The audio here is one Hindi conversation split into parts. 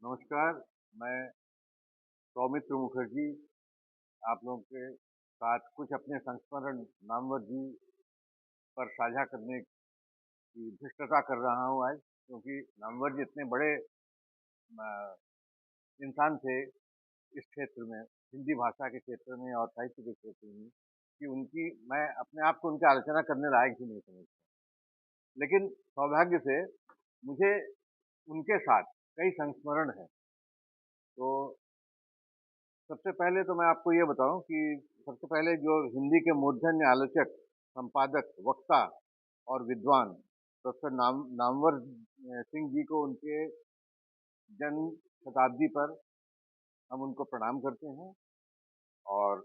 नमस्कार, मैं सौमित्र मुखर्जी आप लोगों के साथ कुछ अपने संस्मरण नामवर जी पर साझा करने की धृष्टता कर रहा हूँ आज, क्योंकि नामवर जी इतने बड़े अ, इंसान थे इस क्षेत्र में, हिंदी भाषा के क्षेत्र में और साहित्य के क्षेत्र में, कि उनकी मैं अपने आप को उनकी आलोचना करने लायक ही नहीं समझता। लेकिन सौभाग्य से मुझे उनके साथ कई संस्मरण हैं। तो सबसे पहले तो मैं आपको ये बताऊं कि सबसे पहले जो हिंदी के मूर्धन्य आलोचक, संपादक, वक्ता और विद्वान प्रोफेसर नामवर सिंह जी को उनके जन्म शताब्दी पर हम उनको प्रणाम करते हैं। और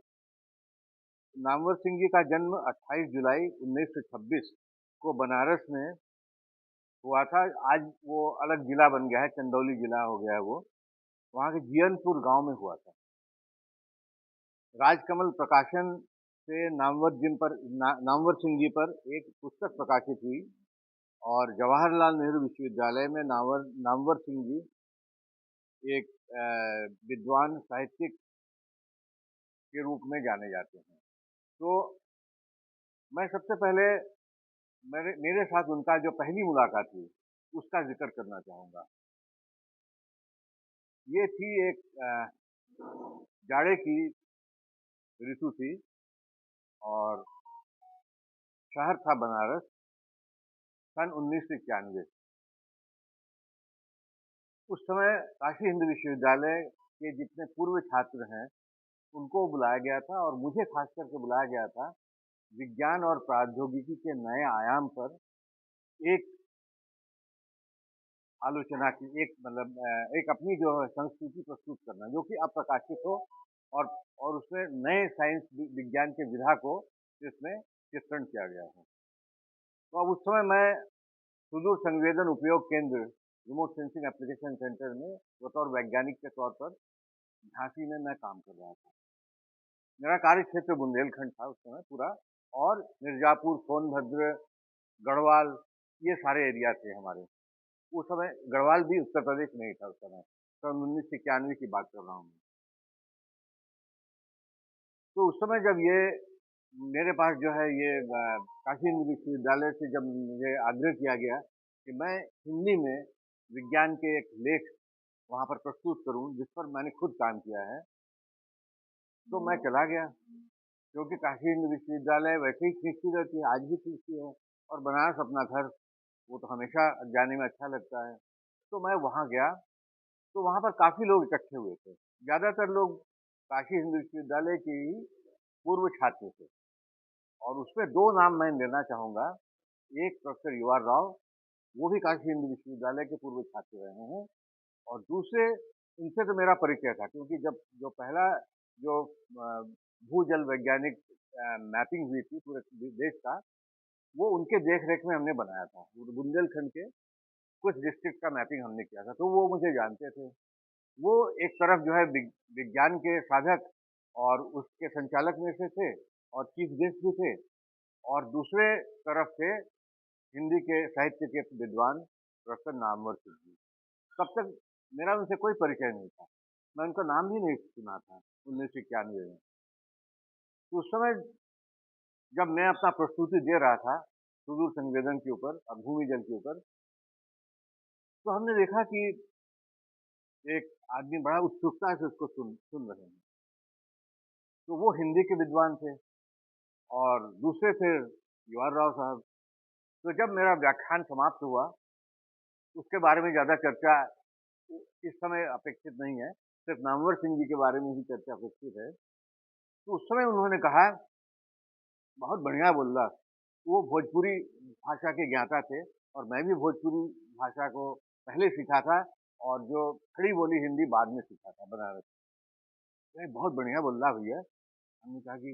नामवर सिंह जी का जन्म 28 जुलाई 1926 को बनारस में हुआ था। आज वो अलग जिला बन गया है, चंदौली जिला हो गया है वो। वहाँ के जियनपुर गांव में हुआ था। राजकमल प्रकाशन से नामवर सिंह जी पर एक पुस्तक प्रकाशित हुई और जवाहरलाल नेहरू विश्वविद्यालय में नामवर सिंह जी एक विद्वान साहित्यिक के रूप में जाने जाते हैं। तो मैं सबसे पहले मेरे मेरे साथ उनका जो पहली मुलाकात हुई उसका जिक्र करना चाहूँगा। ये थी एक जाड़े की ऋतु थी और शहर था बनारस, सन 1991। उस समय काशी हिंदू विश्वविद्यालय के जितने पूर्व छात्र हैं उनको बुलाया गया था और मुझे खास करके बुलाया गया था विज्ञान और प्रौद्योगिकी के नए आयाम पर एक आलोचना की, एक अपनी जो है संस्कृति प्रस्तुत करना जो कि अप्रकाशित हो और उसमें नए साइंस विज्ञान के विधा को इसमें चित्रण किया गया है। तो अब उस समय मैं सुदूर संवेदन उपयोग केंद्र रिमोट सेंसिंग एप्लीकेशन सेंटर में बतौर वैज्ञानिक के तौर पर झांसी में मैं काम कर रहा था। मेरा कार्य क्षेत्र बुंदेलखंड था उस समय पूरा, और मिर्जापुर, सोनभद्र, गढ़वाल, ये सारे एरिया थे हमारे। उस समय गढ़वाल भी उत्तर प्रदेश में ही था उस समय, सन 1991 की बात कर रहा हूँ। तो उस समय जब ये मेरे पास जो है ये काशी हिंदू विश्वविद्यालय से जब मुझे आग्रह किया गया कि मैं हिंदी में विज्ञान के एक लेख वहाँ पर प्रस्तुत करूँ जिस पर मैंने खुद काम किया है, तो मैं चला गया। क्योंकि काशी हिंदू विश्वविद्यालय वैसे ही खींचती रहती है, आज भी खींचती है, और बनारस अपना घर, वो तो हमेशा जाने में अच्छा लगता है। तो मैं वहाँ गया, तो वहाँ पर काफ़ी लोग इकट्ठे हुए थे। ज़्यादातर लोग काशी हिंदू विश्वविद्यालय के ही पूर्व छात्र थे और उसमें दो नाम मैं लेना चाहूँगा। एक प्रोफेसर यू आर राव, वो भी काशी हिंदू विश्वविद्यालय के पूर्व छात्र रहे हैं, और दूसरे, इनसे तो मेरा परिचय था क्योंकि जब जो पहला जो भूजल वैज्ञानिक मैपिंग हुई थी पूरे देश का, वो उनके देख रेख में हमने बनाया था। बुंदेलखंड के कुछ डिस्ट्रिक्ट का मैपिंग हमने किया था, तो वो मुझे जानते थे। वो एक तरफ जो है विज्ञान के साधक और उसके संचालक में से थे और चीफ गेस्ट भी थे, और दूसरे तरफ थे हिंदी के साहित्य के विद्वान प्रोफेसर नामवर सिंह जी। तब तक मेरा उनसे कोई परिचय नहीं था, मैं उनका नाम भी नहीं सुना था 1991 में। तो उस समय जब मैं अपना प्रस्तुति दे रहा था सुदूर संवेदन के ऊपर और भूमि जल के ऊपर, तो हमने देखा कि एक आदमी बड़ा उत्सुकता से उसको सुन रहे हैं। तो वो हिंदी के विद्वान थे और दूसरे थे यू आर राव साहब। तो जब मेरा व्याख्यान समाप्त हुआ, उसके बारे में ज़्यादा चर्चा इस समय अपेक्षित नहीं है, सिर्फ नामवर सिंह जी के बारे में ही चर्चा अपेक्षित है। तो उस समय उन्होंने कहा, बहुत बढ़िया बोल रहा। वो भोजपुरी भाषा के ज्ञाता थे और मैं भी भोजपुरी भाषा को पहले सीखा था और जो खड़ी बोली हिंदी बाद में सीखा था बनारस। तो बहुत बढ़िया बोल रहा भैया। हमने कहा कि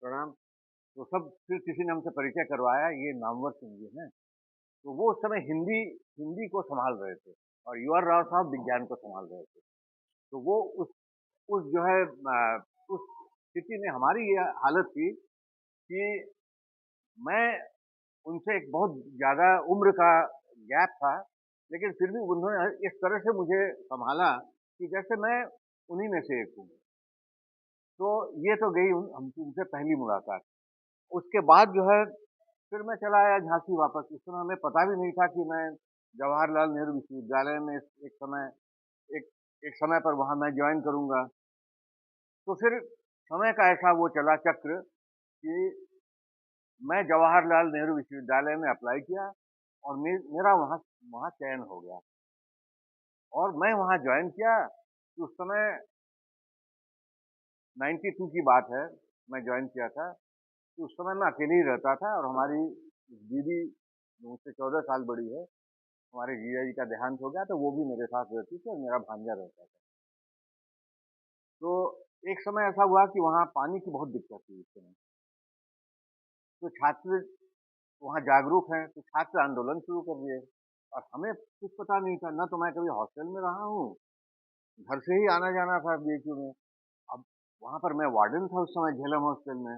प्रणाम। तो सब फिर किसी ने हमसे परिचय करवाया, ये नामवर सिंह जी हैं। तो वो उस समय हिंदी हिंदी को संभाल रहे थे और यू आर राव साहब विज्ञान को संभाल रहे थे। तो वो उस जो है उस स्थिति में हमारी ये हालत थी कि मैं उनसे एक बहुत ज़्यादा उम्र का गैप था, लेकिन फिर भी उन्होंने इस तरह से मुझे संभाला कि जैसे मैं उन्हीं में से एक हूँ। तो ये तो गई उनसे पहली मुलाकात। उसके बाद जो है फिर मैं चला आया झांसी वापस। उस समय हमें पता भी नहीं था कि मैं जवाहरलाल नेहरू विश्वविद्यालय में एक एक समय पर वहाँ मैं ज्वाइन करूँगा। तो फिर समय का ऐसा वो चला चक्र कि मैं जवाहरलाल नेहरू विश्वविद्यालय में अप्लाई किया और मेरा वहाँ वहाँ चयन हो गया और मैं वहाँ ज्वाइन किया। तो उस समय 92 की बात है, मैं ज्वाइन किया था। तो उस समय मैं अकेले ही रहता था और हमारी दीदी मुझसे 14 साल बड़ी है, हमारे जीजा जी का देहांत हो गया तो वो भी मेरे साथ रहती थी और मेरा भांजा रहता था। तो एक समय ऐसा हुआ कि वहाँ पानी की बहुत दिक्कत थी उस समय। तो छात्र वहाँ जागरूक हैं, तो छात्र आंदोलन शुरू कर दिए और हमें कुछ पता नहीं था, ना तो मैं कभी हॉस्टल में रहा हूँ, घर से ही आना जाना था बीएचयू में। अब वहाँ पर मैं वार्डन था उस समय झेलम हॉस्टल में।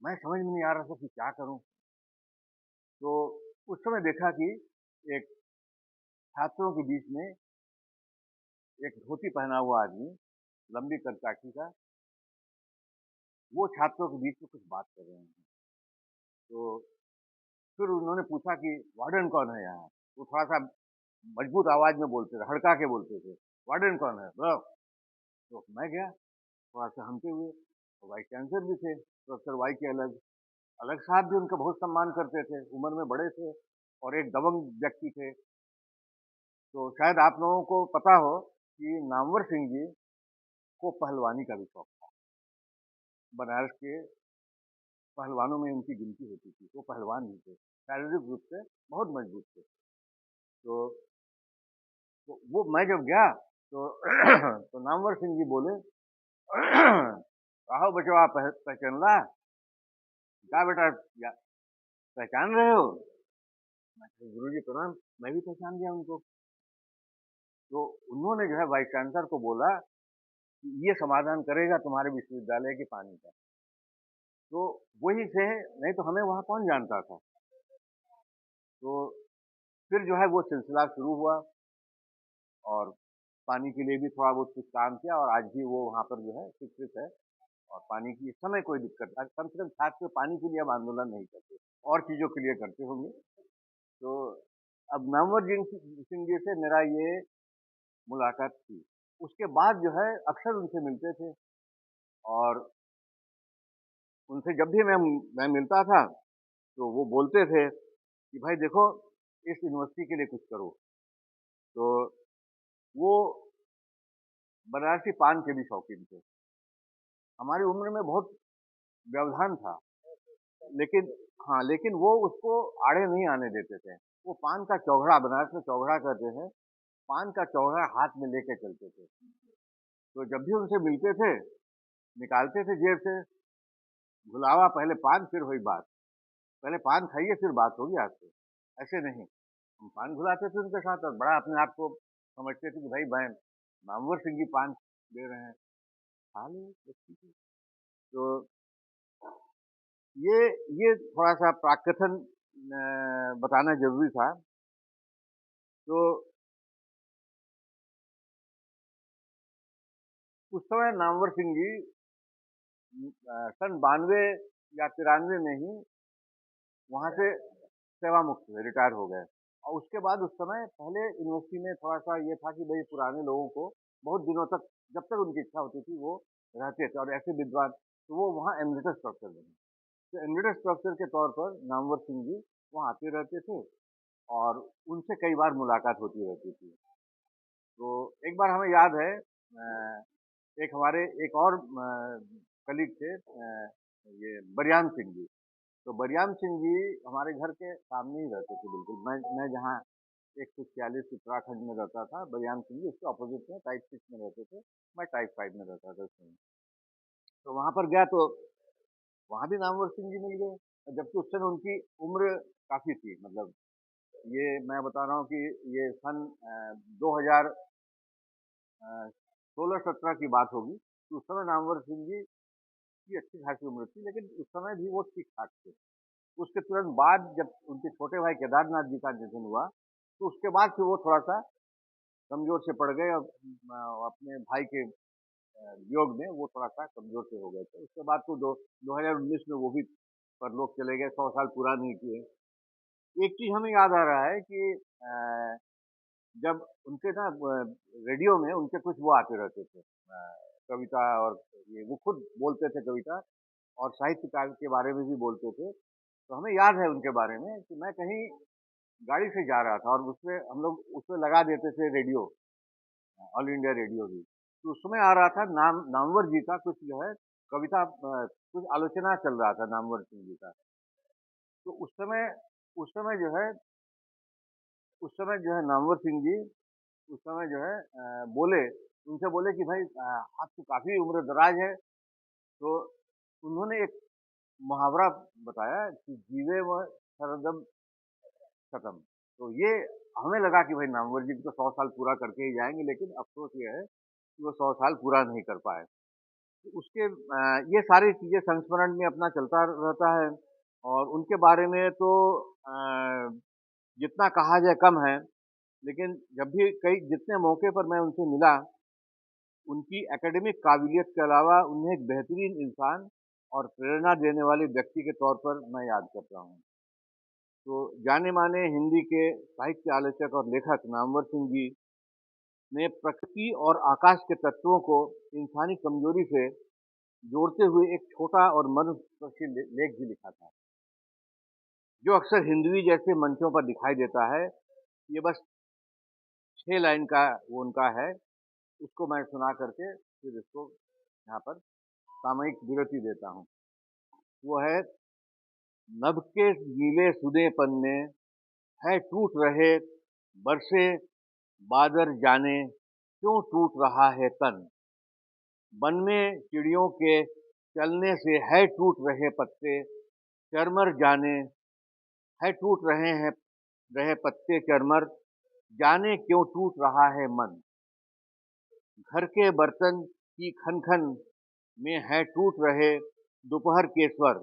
मैं समझ में नहीं आ रहा था कि क्या करूँ। तो उस समय देखा कि एक छात्रों के बीच में एक धोती पहना हुआ आदमी, लंबी कदकाठी का, वो छात्रों के बीच में कुछ बात कर रहे हैं। तो फिर उन्होंने पूछा कि वार्डन कौन है यहाँ? वो थोड़ा सा मजबूत आवाज में बोलते थे, हड़का के बोलते थे, वार्डन कौन है? बोलो। तो मैं गया थोड़ा सा हमते हुए। तो वाइस चांसलर भी थे, प्रोफेसर वाई के अलग अलग साहब भी उनका बहुत सम्मान करते थे, उम्र में बड़े थे और एक दबंग व्यक्ति थे। तो शायद आप लोगों को पता हो कि नामवर सिंह जी को पहलवानी का भी शौक था। बनारस के पहलवानों में उनकी गिनती होती थी, वो पहलवान भी थे, शारीरिक रूप से बहुत मजबूत थे। तो वो मैं जब गया तो तो नामवर सिंह जी बोले, कहो बचवा पहचान ला? क्या बेटा पहचान रहे हो? मैं गुरु जी प्रणाम। मैं भी पहचान गया उनको। तो उन्होंने जो है वाइस चांसलर को बोला कि ये समाधान करेगा तुम्हारे विश्वविद्यालय के पानी का। तो वही से, नहीं तो हमें वहाँ कौन जानता था। तो फिर जो है वो सिलसिला शुरू हुआ और पानी के लिए भी थोड़ा बहुत कुछ काम किया और आज भी वो वहाँ पर जो है शिक्षित है और पानी की इस समय कोई दिक्कत नहीं। कम से कम छात्र पानी के लिए अब आंदोलन नहीं करते, और चीज़ों के लिए करते होंगे। तो अब नामवर सिंह जी से मेरा ये मुलाकात थी। उसके बाद जो है अक्सर उनसे मिलते थे और उनसे जब भी मैं मिलता था तो वो बोलते थे कि भाई देखो इस यूनिवर्सिटी के लिए कुछ करो। तो वो बनारसी पान के भी शौकीन थे। हमारी उम्र में बहुत व्यवधान था, लेकिन हाँ, लेकिन वो उसको आड़े नहीं आने देते थे। वो पान का चौघड़ा, बनारस में चौघड़ा कहते हैं, पान का चौघड़ा हाथ में लेके चलते थे। तो जब भी उनसे मिलते थे, निकालते थे जेब से भुलावा, पहले पान फिर हुई बात। पहले पान खाइए फिर बात होगी आपसे। ऐसे नहीं, हम पान घुलाते थे उनके साथ और बड़ा अपने आप को समझते थे कि भाई मैं नामवर सिंह जी पान दे रहे हैं, खा लो बस ठीक है। तो ये ये थोड़ा सा प्राकथन बताना जरूरी था। तो उस समय नामवर सिंह जी सन 92 या 93 में ही वहाँ से सेवा मुक्त हुए, रिटायर हो गए। और उसके बाद उस समय पहले यूनिवर्सिटी में थोड़ा सा ये था कि भाई पुराने लोगों को बहुत दिनों तक, जब तक उनकी इच्छा होती थी वो रहते थे और ऐसे विद्वान, तो वो वहाँ एमरिटस प्रोफेसर बने। तो एमरिटस प्रोफेसर के तौर पर नामवर सिंह जी वहाँ आते रहते थे और उनसे कई बार मुलाकात होती रहती थी। तो एक बार हमें याद है, एक हमारे एक और कलीग थे, ये बरियाम सिंह जी। तो बरियाम सिंह जी हमारे घर के सामने ही रहते थे बिल्कुल। मैं जहाँ 146 उत्तराखंड में रहता था, बरियाम सिंह जी उसके अपोजिट में टाइप 6 में रहते थे, मैं टाइप 5 में रहता था उस समय। तो वहाँ पर गया तो वहाँ भी नामवर सिंह जी मिल गए, जबकि उस समय उनकी उम्र काफ़ी थी। मतलब ये मैं बता रहा हूँ कि ये सन 2000 16-17 की बात होगी। तो उस समय नामवर सिंह जी की अच्छी खासी उम्र थी, लेकिन उस समय भी वो ठीक ठाक थे। उसके तुरंत बाद जब उनके छोटे भाई केदारनाथ जी का निधन हुआ, तो उसके बाद से वो थोड़ा-सा कमज़ोर से पड़ गए और अपने भाई के वियोग में वो थोड़ा-सा कमज़ोर से हो गए थे। उसके बाद तो 2019 में वो भी परलोक चले गए, 100 साल पूरा नहीं किए। एक चीज़ हमें याद आ रहा है कि जब उनके ना रेडियो में उनके कुछ वो आते रहते थे कविता और ये वो खुद बोलते थे कविता और साहित्य काव्य के बारे में भी बोलते थे। तो हमें याद है उनके बारे में कि मैं कहीं गाड़ी से जा रहा था और उसमें हम लोग उसमें लगा देते थे रेडियो, ऑल इंडिया रेडियो भी। तो उसमें आ रहा था नामवर जी का कुछ जो है कविता कुछ आलोचना चल रहा था नामवर सिंह जी का। तो उस समय जो है नामवर सिंह जी उस समय जो है बोले, उनसे बोले कि भाई आप तो काफ़ी उम्र दराज है, तो उन्होंने एक मुहावरा बताया कि जीवे व सरदम खत्म। तो ये हमें लगा कि भाई नामवर जी तो 100 साल पूरा करके ही जाएँगे, लेकिन अफ़सोस ये है कि वो 100 साल पूरा नहीं कर पाए। तो उसके ये सारी चीज़ें संस्मरण में अपना चलता रहता है और उनके बारे में तो जितना कहा जाए कम है, लेकिन जब भी कई जितने मौके पर मैं उनसे मिला, उनकी एकेडमिक काबिलियत के अलावा उन्हें एक बेहतरीन इंसान और प्रेरणा देने वाले व्यक्ति के तौर पर मैं याद करता हूँ। तो जाने-माने हिंदी के साहित्य आलोचक और लेखक नामवर सिंह जी ने प्रकृति और आकाश के तत्वों को इंसानी कमजोरी से जोड़ते हुए एक छोटा और मर्मस्पर्शी लेख भी लिखा था, जो अक्सर हिंदवी जैसे मंचों पर दिखाई देता है। ये बस 6 लाइन का वो उनका है, उसको मैं सुना करके फिर इसको यहाँ पर सामयिक विरति देता हूँ। वो है, नभ के गीले सुने पन्ने है टूट रहे बरसे बादर जाने क्यों टूट रहा है तन। वन में चिड़ियों के चलने से है टूट रहे पत्ते चरमर जाने है टूट रहे पत्ते चरमर जाने क्यों टूट रहा है मन। घर के बर्तन की खन खन में है टूट रहे दोपहर के स्वर